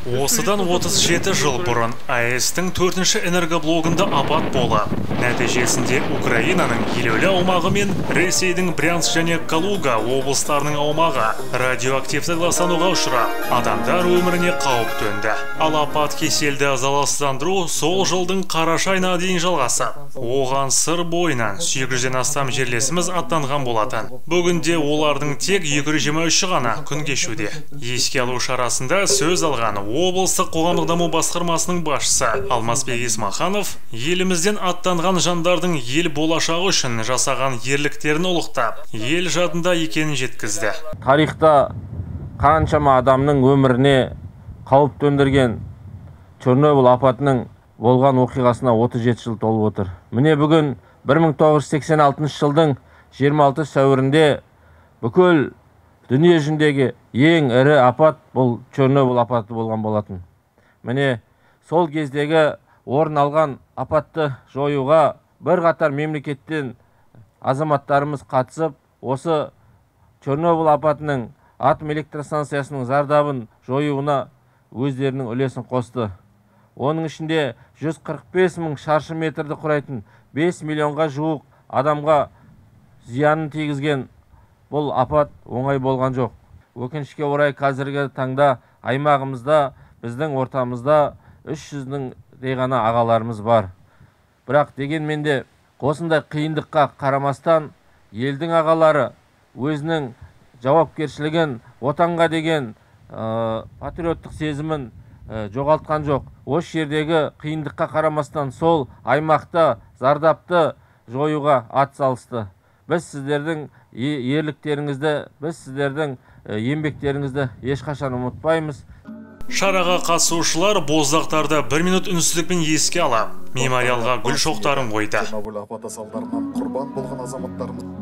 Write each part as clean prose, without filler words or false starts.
Осыдан 37 жыл бұрын АЭС-тің 4-ші энергоблогында апат болды. Нәтижесінде Украинаның елеулі аумағы мен Ресейдің Брянск және Калуга облыстарының аумағы радиоактивті ластануға ұшырап, адамдар өміріне қауіп төнді. Ал апат кеселді залалсыздандыру сол жылдың қараша айына дейін жалғасып, оған сыр бойынан 800-ден астам жерлесіміз аттанған болатын. Бүгінде олардың тек 223 ғана күн кешуде. Еске алу шарасында сөз алған облыстық қоғамдық даму басқармасының басшысы Алмасбек Исмаханов елімізден аттанған жандардың ел болашағы үшін жасаған ерліктерін ұлықтап, ел жадында екенін жеткізді. Тарихта қаншама адамның өміріне қауіп төндірген Чернобыль апатының болған оқиғасына 37 жыл толып отыр. Міне бүгін 1986 жылдың 26 сәуірінде бүкіл дүние жүзіндегі ең ірі апат бұл Чернобыль апаты болған болатын. Міне сол кездегі орын алған апатты жоюға бір қатар мемлекеттен азаматтарымыз қатысып, осы Чернобыль апатының атом электростанциясының зардабын жоюына өздерінің үлесін қосты. Оның ішінде 145 мың шаршы метрді құрайтын 5 миллионға жуық адамға зиянын тигізген бұл апат оңай болған жоқ. Өкінішке орай қазіргі таңда аймағымызда, біздің ортамызда 300-дің ғана ағаларымыз бар. Бірақ дегенмен де осындай қиындыққа қарамастан елдің ағалары өзінің жауапкершілігін, отанға деген патриоттық сезімін жоғалтқан жоқ. Осы жердегі қиындыққа қарамастан сол аймақта зардапты жоюға атсалысты. Біз сіздердің ерліктеріңізді, біз сіздердің еңбектеріңізді ешқашан ұмытпаймыз. Шараға қатысушылар боздақтарды 1 минут үнсіздікпен еске алып, мемориалға гүл шоқтарын қойды. Чернобыль апаты салдарынан құрбан болған азаматтарымыз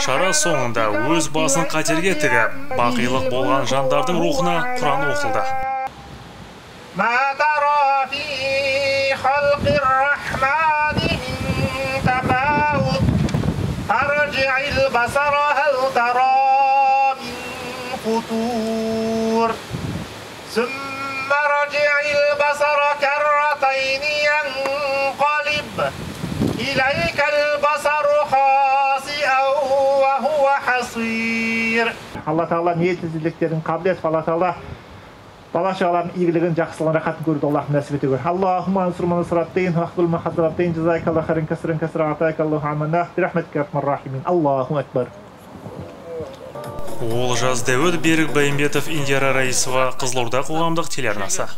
Шара соңында өз басын қатерге тігіп, бақилық болған жандардың рухына Құран оқылды. Алла Тағала ниетсіздіктерін қабілет, Алла Тағала бала-шағалардың игілігін, жақсылығын, рахатын көруді Аллах нәсіп ете көр. Аллахумма ансурманы сұраттейн, вақтыл махадраттейн, жазайкалла харин касырын касыра атайкаллаху аманнах, бирахметке атмар рахимин. Аллаху акбар. Олжас Дәуіт, Берік Байымбетов, Индияра Раисова, Қызылорда қоғамдық телеарнасы.